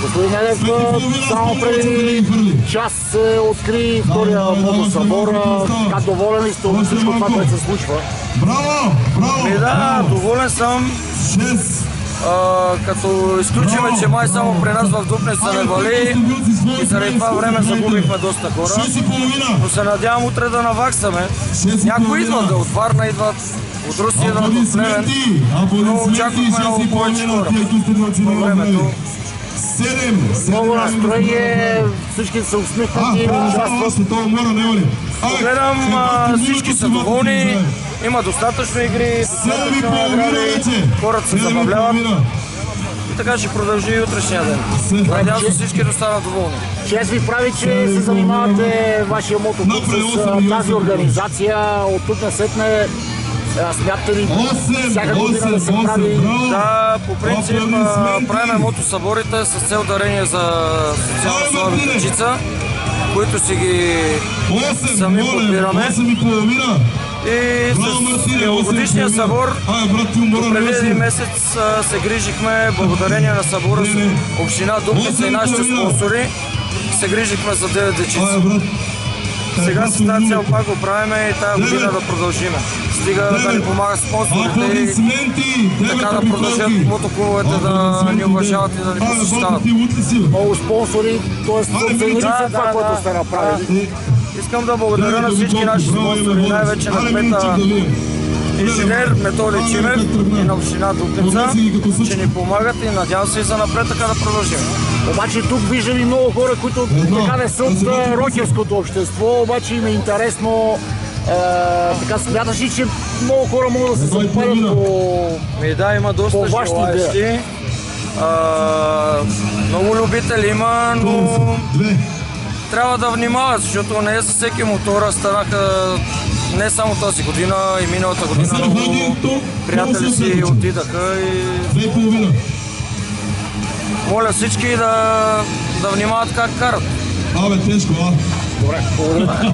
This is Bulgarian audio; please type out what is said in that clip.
Господин Недев, само преди час се откри втория мотосъбор. Как доволен ли сте от всичко това, което се случва? Браво! Браво! Да, доволен съм. Като изключиме, че май само при нас в Дупница не вали и заради това време загубихме доста хора. Но се надявам утре да наваксаме. Някои идват от Варна, идват от Русия, идват от Плевен, но очаквахме много повече хора по времето. Много настроение, всички са усмихнати и участват. Гледам, всички са доволни, има достатъчно игри, достатъчно награди, хората се забавляват. И така ще продължи и утрешния ден. Надявам се всички да станат доволни. Чест ви прави, че се занимавате вашия мотоклуб с тази организация. От тук насетне смятате ли всяка година да се прави? Да, по принцип правим мотосъборите с цел дарение за социално слаби дечица, които си ги сами подбираме. И с миналогодишния събор преди един месец се грижихме, благодарение на събора с община Дупница и нашите спонсори, се грижихме за 9 дечици. Сега с тази цел пак го правим и тази година да продължиме. Стига да ни помагат спонсорите и така да продължат мотоклубовете да ни уважават и да ни посещават. Много спонсори, т.е. оценили са това, което сте направили. Искам да благодаря на всички наши спонсори, най-вече на кмета инженер Методи Чимев и на община Дупница, че ни помагат и надявам се и за напред така да продължим. Обаче тук виждам и много хора, които така не са от рокерското общество, обаче им е интересно. Така смяташ ли, че много хора могат да се запалят по... Да, има доста желаещи. Много любители има, но трябва да внимават, защото не е за всеки мотора. Станаха не само тази година, и миналата година много приятели си отидаха и моля всички да внимават как карат. Абе, тежко, Добре, благодаря.